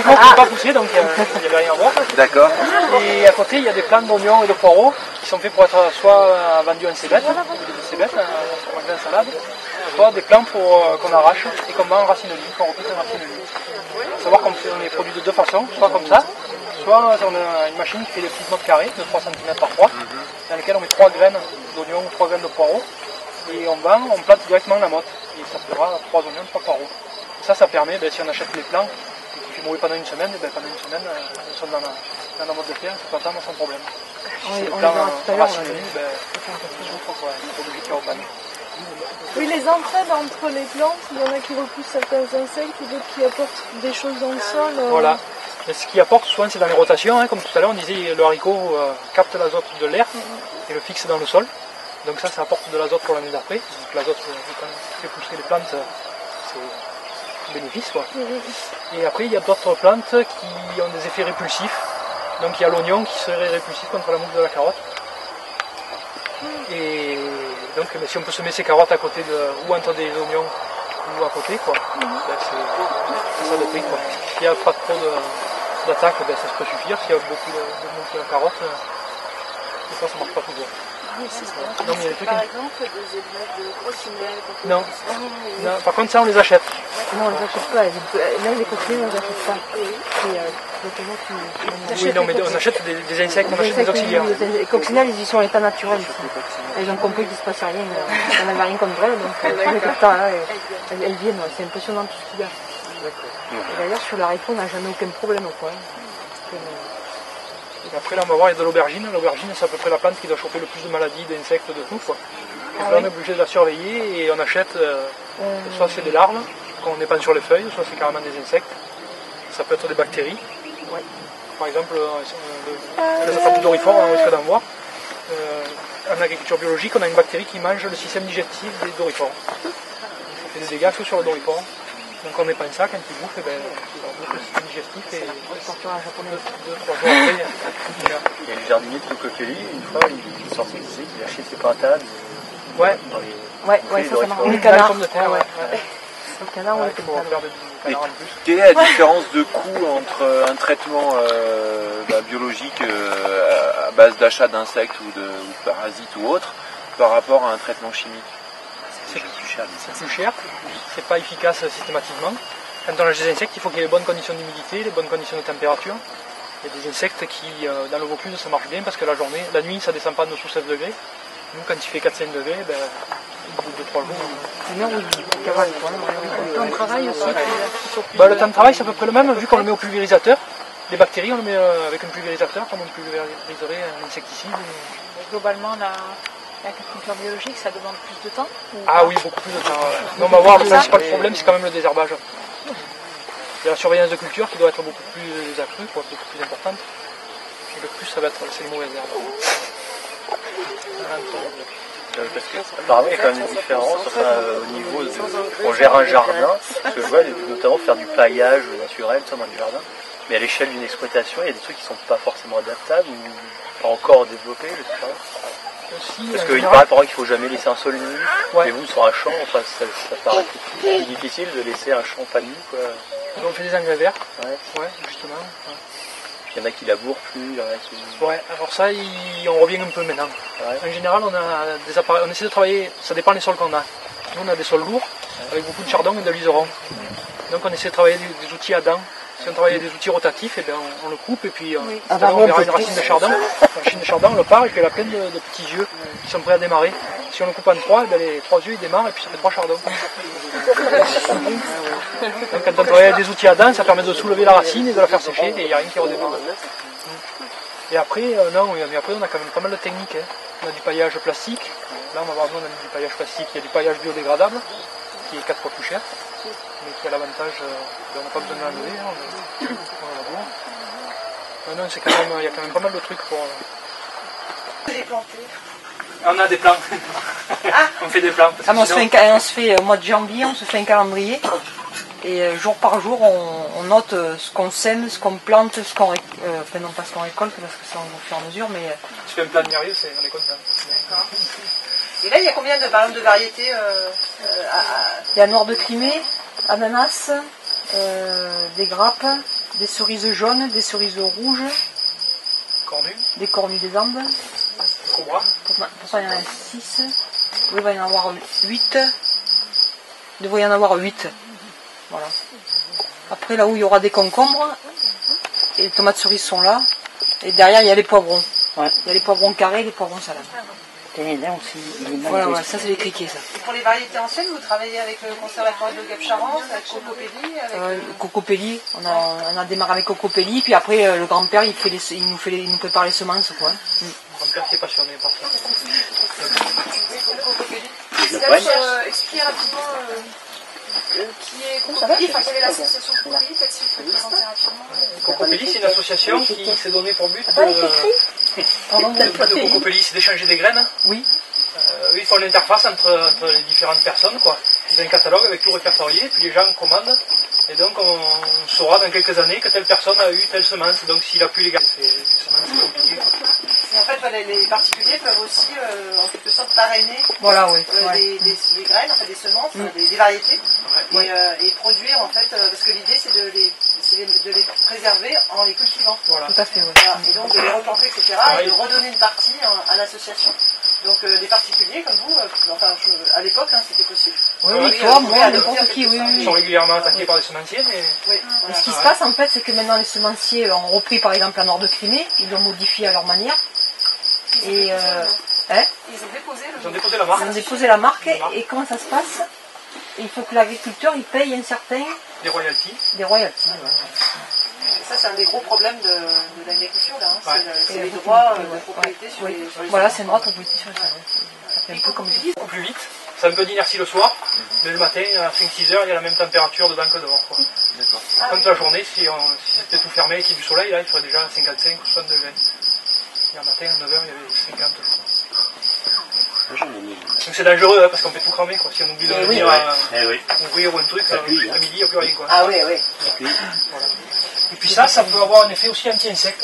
haricots qui n'ont pas poussé, donc il n'y avait rien à voir. D'accord. Et à côté, il y a des plants d'oignons et de poireaux qui sont faits pour être soit vendus en cébette, en magasin de salade, soit des plants qu'on arrache et qu'on met en racinerie, qu'on repousse en racinerie. Il faut savoir qu'on les produit de deux façons, soit comme ça, soit on a une machine qui fait des petites mottes carrées de 3 cm par 3, dans lesquelles on met 3 graines d'oignons ou 3 graines de poireaux, et on plante directement la motte, et ça fera 3 oignons, 3 poireaux. Ça permet, si on achète les plants, et qu'il fait mourir pendant une semaine, pendant une semaine, ils sont dans la motte de terre, c'est pas sans problème. Si c'est les plants en racinerie, Oui, les entraides entre les plantes, il y en a qui repoussent certains insectes et d'autres qui apportent des choses dans le sol. Voilà. Et ce qui apporte souvent, c'est dans les rotations, hein, comme tout à l'heure, on disait le haricot capte l'azote de l'air et le fixe dans le sol. Donc ça apporte de l'azote pour l'année d'après. Donc l'azote fait pousser les plantes, c'est bénéfice, quoi. Et après, il y a d'autres plantes qui ont des effets répulsifs. Donc il y a l'oignon qui serait répulsif contre la mousse de la carotte. Et donc si on peut semer ses carottes à côté ou entre des oignons ou à côté, quoi, c'est ça de prix, quoi. S'il n'y a pas trop d'attaque, ça peut suffire. S'il y a beaucoup de carottes, des fois ça ne marche pas toujours. Oui, c'est ça. Non, mais il y a des trucs par exemple des élevages de coccinelles. Non. Non, par contre ça on les achète. Non, on les achète pas. Même les coccinelles, on les achète pas. Oui, non, mais on achète des insectes, on achète des auxiliaires. Les coccinelles, ils y sont en état naturel ici. Elles ont compris qu'il ne se passe rien. On n'avait rien contre elles, donc tout le temps, elles viennent. C'est impressionnant tout ce qu'il y a. Et d'ailleurs, sur l'haricot, on n'a jamais aucun problème, quoi. Et après, là, on va voir, il y a de l'aubergine. L'aubergine, c'est à peu près la plante qui doit choper le plus de maladies, d'insectes, de tout, quoi. Donc là, on est obligé de la surveiller et on achète, soit c'est des larves qu'on épand sur les feuilles, soit c'est carrément des insectes. Ça peut être des bactéries. Par exemple, les attaques de dorifores, on risque d'en voir. En agriculture biologique, on a une bactérie qui mange le système digestif des dorifores. Ça fait des dégâts que sur le dorifore. Donc on épand ça, quand il bouffe, il bouffe le système digestif et 2-3 jours après, il y a le jardinier de Coquelie, une fois, il sortait, il disait qu'il achetait ses pintades. Ouais. Ça marche. Les canards de terre, Les canards, on les fait. Quelle est la différence de coût entre un traitement biologique à base d'achat d'insectes ou de parasites ou autres par rapport à un traitement chimique? C'est plus cher, c'est pas efficace systématiquement. Quand on a des insectes, il faut qu'il y ait les bonnes conditions d'humidité, les bonnes conditions de température. Il y a des insectes qui, dans le Vaucluse, ça marche bien parce que la nuit, ça descend pas de dessous 16 degrés. Nous, quand il fait 4-5 degrés, au bout de 3 jours. Le temps de travail aussi. Le temps de travail, c'est à peu près le même, vu qu'on le met au pulvérisateur. Les bactéries, on le met avec un pulvérisateur, comme on pulvériserait un insecticide. Mais globalement, l'agriculture biologique, ça demande plus de temps Ah oui, beaucoup plus de temps. Mais on va voir, le principal problème, c'est quand même le désherbage. Il y a la surveillance de culture qui doit être beaucoup plus accrue, beaucoup plus importante. Et le plus, ça va être les mauvaises herbes. Parce que, apparemment, il y a quand même des différences au niveau de... On gère un jardin, parce que je vois notamment faire du paillage naturel dans le jardin, mais à l'échelle d'une exploitation, il y a des trucs qui ne sont pas forcément adaptables ou pas encore développés, je sais pas. Aussi, parce qu'il paraît par exemple qu'il ne faut jamais laisser un sol nu, mais vous, sur un champ, ça paraît plus difficile de laisser un champ pas nu, quoi. On fait des engrais verts, justement. Il y en a qui labourent plus, il y en a qui... Ouais, alors ça, on revient un peu maintenant. En général, on a des appareils, on essaie de travailler, ça dépend des sols qu'on a. Nous, on a des sols lourds, avec beaucoup de chardon et de liseron. Donc on essaie de travailler des outils à dents. Si on travaille des outils rotatifs, on le coupe et puis on verra une racine de chardon. La racine de chardon, on le part et puis elle a plein de petits yeux qui sont prêts à démarrer. Si on le coupe en 3, les 3 yeux ils démarrent et puis ça fait 3 chardons. Donc quand on travaille des outils à dents, ça permet de soulever la racine et de la faire sécher et il n'y a rien qui redémarre. Et après, après on a quand même pas mal de techniques. On a du paillage plastique. Là on a du paillage plastique, il y a du paillage biodégradable qui est 4 fois plus cher, mais qui a l'avantage, on n'a pas besoin de l'enlever, on la laboure. Non, il y a quand même pas mal de trucs pour... On a des plans. On fait des plans. On se fait au mois de janvier, on se fait un calendrier. Et jour par jour, on note ce qu'on sème, ce qu'on plante, enfin non pas ce qu'on récolte parce que c'est au fur et à mesure, mais... Tu fais un plan de mérieux, on est content. D'accord. Et là, il y a combien de variétés Il y a noir de Crimée, ananas, des grappes, des cerises jaunes, des cerises rouges, Cornu, des cornues des Andes. cobra. Pour ça, il y en a 6. Oui, il va y en avoir 8. Il devrait y en avoir 8. Voilà. Après, là où il y aura des concombres, et les tomates cerises sont là. Et derrière, il y a les poivrons. Ouais. Il y a les poivrons carrés et les poivrons salames. Et là aussi, il est Voilà, voilà, ça c'est les criquets, ça. Et pour les variétés anciennes, vous travaillez avec le conservatoire de Gap-Charence, avec Cocopelli, avec... Cocopelli, on a démarré avec Cocopelli, puis après le grand-père il nous prépare les semences, quoi. Mon grand-père qui est passionné par ça. Expliquez rapidement qui est Cocopelli, enfin quelle est l'association Cocopelli, peut-être si vous pouvez présenter rapidement. Cocopelli, c'est une association qui s'est donnée pour but de Cocopelli, c'est d'échanger des graines. Oui. Ils font l'interface entre les différentes personnes, quoi. Ils ont un catalogue avec tout répertorié, puis les gens commandent, et donc on saura dans quelques années que telle personne a eu telle semence, donc s'il a pu les garder, c'est compliqué. Et en fait, les particuliers peuvent aussi, en quelque sorte, parrainer Voilà, oui. des graines, enfin des semences, des variétés, et produire, en fait, parce que l'idée c'est de les préserver en les cultivant. Voilà. Tout à fait, oui. Voilà. Et donc de les replanter, etc., et de redonner une partie à l'association. Donc les particuliers comme vous, à l'époque c'était possible. Oui, toi, moi, n'importe qui, oui. Ils sont régulièrement attaqués par les semenciers, mais... Oui, Et ce qui se passe en fait, c'est que maintenant les semenciers ont repris par exemple la Nord de Crimée, ils l'ont modifié à leur manière. Et ils ont déposé la Ils ont déposé la marque. ils ont déposé la marque, et comment ça se passe? Il faut que l'agriculteur il paye un certain Des royalties. des royalties. Ça c'est un des gros problèmes de l'agriculture là, hein. Ouais. C'est les droits de propriété sur les Voilà, c'est une droite au politique sur les terrains. Ça fait un peu comme Beaucoup plus vite. C'est un peu d'inertie le soir, mais le matin, à 5-6 heures, il y a la même température dedans que dehors, quoi. Quand la journée, si c'était tout fermé et qu'il y a du soleil, là, il ferait déjà 55 ou 60 degrés. Hier matin, à 9h, il y avait 50, je crois. Donc c'est dangereux, hein, parce qu'on peut tout cramer, quoi. Si on oublie de venir ouvrir ou un truc, à midi, il n'y a plus rien, quoi. Ah oui. Voilà. Et puis ça peut avoir un effet aussi anti-insecte.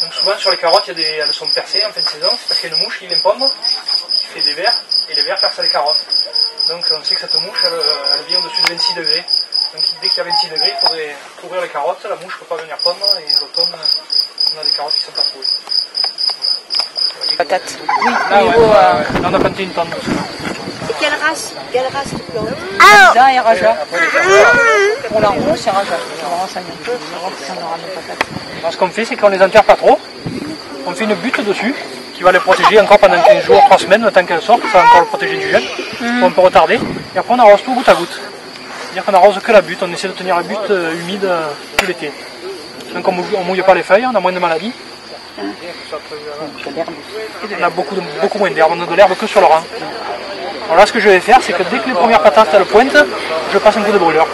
Donc souvent sur les carottes, elles sont percées en fin de saison, c'est parce qu'il y a une mouche qui vient pondre, qui fait des vers, et les vers percent les carottes. Donc on sait que cette mouche, elle vit au-dessus de 26 degrés. Donc dès qu'il y a 26 degrés, il faudrait couvrir les carottes, la mouche ne peut pas venir pondre, et l'automne, on a des carottes qui ne sont pas trouvées. Patates. oui, Là, au niveau là, on a planté une tonne. C'est quelle race de plante? Isa et Raja. Pour la rouge, c'est Raja. On va renseigner un peu, on va voir si on aura des patates. Alors ce qu'on fait, c'est qu'on les enterre pas trop. On fait une butte dessus, qui va les protéger encore pendant 15 jours, 3 semaines, le temps qu'elles sortent, ça va encore le protéger du gel. On peut retarder. Et après on arrose tout goutte à goutte. C'est-à-dire qu'on arrose que la butte, on essaie de tenir la butte humide tout l'été. Donc on mouille pas les feuilles, on a moins de maladies. On a beaucoup moins d'herbe, on a de l'herbe que sur le rang. Alors là ce que je vais faire, c'est que dès que les premières patates elles pointent, je passe un coup de brûleur.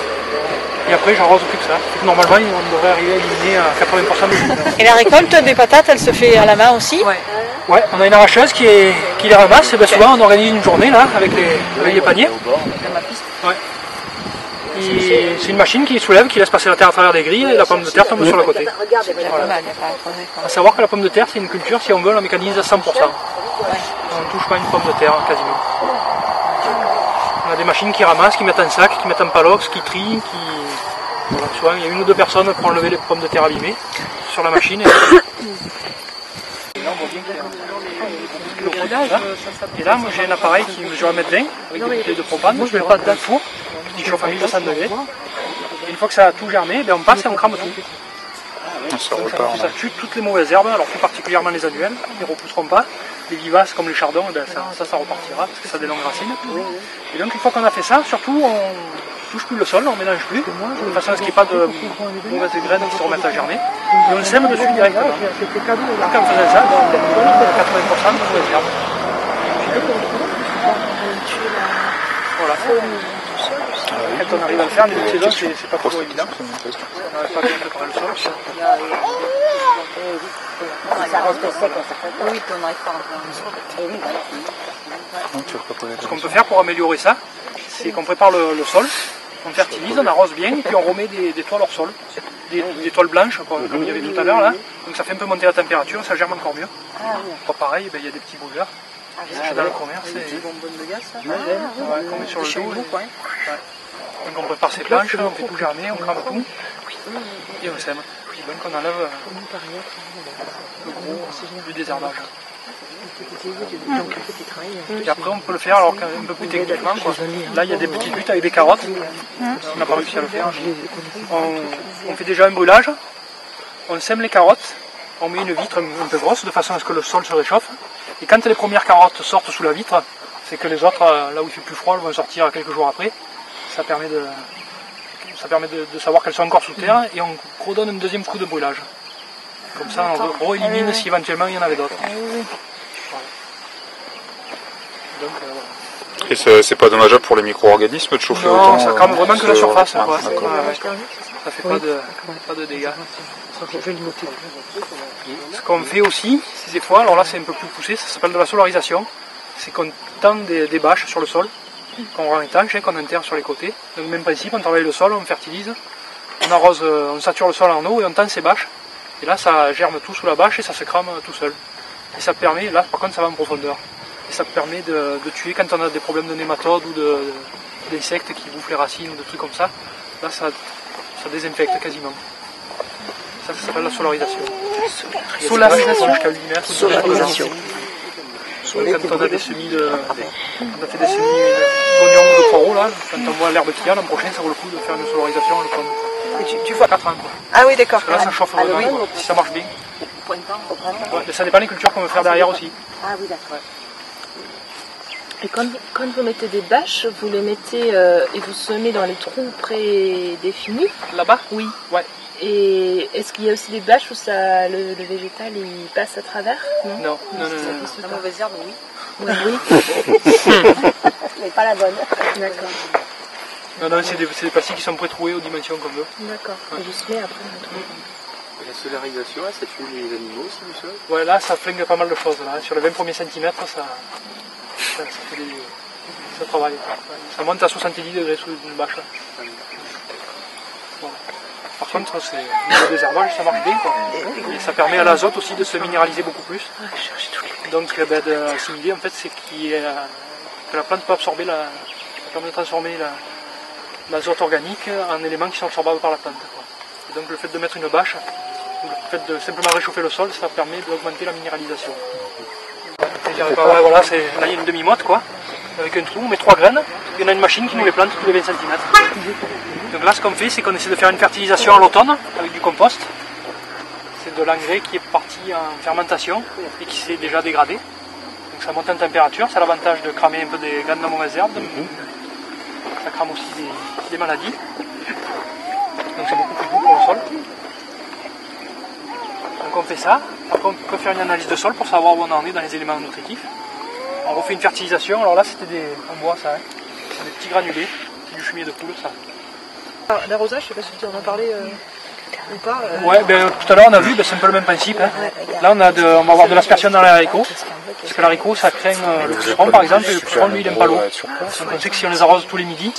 Et après j'arrose plus que ça. Normalement on devrait arriver à éliminer 80% des brûleurs. Et la récolte des patates, elle se fait à la main aussi? Ouais, on a une arracheuse qui les ramasse, et bien souvent on organise une journée là avec les paniers. Ouais. Et c'est une machine qui soulève, qui laisse passer la terre à travers des grilles et la pomme de terre tombe sur le côté. Voilà. À savoir que la pomme de terre c'est une culture, si on veut, on la mécanise à 100%. On ne touche pas une pomme de terre quasiment. On a des machines qui ramassent, qui mettent en sac, qui mettent en palox, qui trient, Voilà, souvent il y a une ou deux personnes pour enlever les pommes de terre abîmées sur la machine. Et là, moi j'ai un appareil qui mesure 1,20 m avec des bouteilles de propane. Je mets pas dans le four, qui chauffe à 1200 degrés. Et une fois que ça a tout germé, on passe et on crame tout. Donc, ça tue toutes les mauvaises herbes, alors plus particulièrement les annuelles, ils ne repousseront pas. Les vivaces comme les chardons, ça repartira parce que ça a des longues racines. Et donc une fois qu'on a fait ça, surtout on ne touche plus le sol, on ne mélange plus, de façon à ce qu'il n'y ait pas de mauvaises graines qui se remettent à germer. Et on le sème dessus directement. Donc en faisant ça, on a 80% de mauvaises herbes. Voilà. Quand on arrive à le faire, en début de saison, c'est pas trop évident. On n'arrive pas bien à préparer le sol. Oui, on n'arrive pas à Ce qu'on peut faire pour améliorer ça, c'est qu'on prépare le sol, on fertilise, on arrose bien, et puis on remet des toiles hors sol, des toiles blanches, comme il y avait tout à l'heure là. Donc ça fait un peu monter la température, ça germe encore mieux. Pareil, il y a des petits brûleurs. Dans le commerce, c'est bonbonnes de gaz, ça. On met sur le dos. Donc on prépare ces planches, on fait tout germer, on crame tout. et on sème. Et donc on enlève le gros du désherbage. Et après on peut le faire alors un peu plus techniquement, quoi. Là il y a des petites buttes avec des carottes, on n'a pas réussi à le faire. On fait déjà un brûlage, on sème les carottes, on met une vitre un peu grosse de façon à ce que le sol se réchauffe. Et quand les premières carottes sortent sous la vitre, c'est que les autres, là où il fait plus froid, elles vont sortir quelques jours après. Ça permet de savoir qu'elles sont encore sous terre et on redonne un deuxième coup de brûlage. Comme ça on élimine si éventuellement il y en avait d'autres. Et c'est pas dommageable pour les micro-organismes de chauffer autant? Non, ça crame vraiment que la surface. Ça fait pas de dégâts. Ce qu'on fait aussi, des fois, alors là c'est un peu plus poussé, ça s'appelle de la solarisation. C'est qu'on tend des bâches sur le sol, qu'on rend étanche et qu'on enterre sur les côtés. Donc même principe, on travaille le sol, on fertilise, on arrose, on sature le sol en eau et on tend ces bâches. Et là ça germe tout sous la bâche et ça se crame tout seul. Et ça permet, là par contre ça va en profondeur. Et ça permet de tuer quand on a des problèmes de nématodes ou d'insectes qui bouffent les racines ou de trucs comme ça. Là ça désinfecte quasiment. Ça s'appelle la solarisation. Solarisation jusqu'à 8 mètres. Solarisation. Quand on a des semis on a fait des semis d'oignons ou de poireaux là, quand on voit l'herbe qu'il y a, l'an prochain ça vaut le coup de faire une solarisation. Tu vois 4 ans quoi. Ah oui d'accord. Parce que là ça chauffe vraiment, si ça marche bien. Ouais, mais ça dépend des cultures qu'on veut faire derrière aussi. Ah oui d'accord. Ouais. Et quand vous mettez des bâches, vous les mettez et vous semez dans les trous prédéfinis? Là-bas? Oui. Ouais. Et est-ce qu'il y a aussi des bâches où le végétal il passe à travers? Non. La mauvaise herbe, oui. Oui. Mais pas la bonne. D'accord. Non, c'est des parties qui sont pré-trouées aux dimensions qu'on veut. D'accord. Et vous semez après le trou. La solarisation, là, ça tue les animaux aussi, du sol? Ouais, là ça flingue pas mal de choses. Là. Sur les 20 premiers centimètres, ça travaille. Ça monte à 70 degrés sous une bâche. Bon. Par contre, le désherbage, ça marche bien. Quoi. Et ça permet à l'azote aussi de se minéraliser beaucoup plus. Donc d'assimiler, en fait, c'est que la plante peut absorber, ça permet de transformer l'azote organique en éléments qui sont absorbables par la plante. Quoi. Et donc le fait de mettre une bâche, le fait de simplement réchauffer le sol, ça permet d'augmenter la minéralisation. Voilà, là il y a une demi-motte quoi, avec un trou, on met 3 graines, et on a une machine qui nous les plante tous les 20 cm. Donc là ce qu'on fait, c'est qu'on essaie de faire une fertilisation à l'automne avec du compost. C'est de l'engrais qui est parti en fermentation et qui s'est déjà dégradé. Donc ça monte en température, ça a l'avantage de cramer un peu des graines de mauvaises herbes. Ça crame aussi des maladies. Donc c'est beaucoup plus bon pour le sol. Donc on fait ça, après on peut faire une analyse de sol pour savoir où on en est dans les éléments nutritifs. On refait une fertilisation, alors là c'était on voit ça, hein. C'est des petits granulés, c'est du fumier de poule ça. L'arrosage, je ne sais pas si tu en as parlé ou pas. Ouais, tout à l'heure on a vu, c'est un peu le même principe. Hein. Là on va avoir de l'aspersion dans les haricots, parce que l'haricot ça craint le puceron par exemple, et le puceron lui il n'aime pas l'eau. Donc on sait que si on les arrose tous les midis,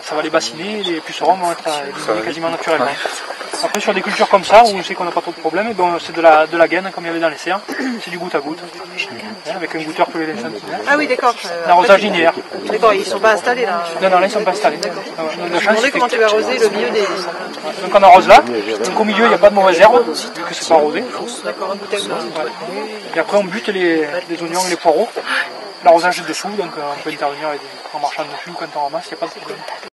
ça va les bassiner, et les pucerons vont être éliminés quasiment naturellement. Après sur des cultures comme ça, où on sait qu'on n'a pas trop de problèmes, c'est de la gaine comme il y avait dans les serres, c'est du goutte à goutte, avec un goutteur tous les 20 cm. Ah oui d'accord. L'arrosage linéaire. D'accord, ils ne sont pas installés là. Non, là ils ne sont pas installés. Je me demandais comment tu vas arroser le milieu des... Donc on arrose là, donc au milieu il n'y a pas de mauvaise herbe, vu que c'est pas arrosé. D'accord, un bouteille. Et après on bute les oignons et les poireaux, l'arrosage est dessous, donc on peut intervenir en marchant dessus quand on ramasse, il n'y a pas de problème.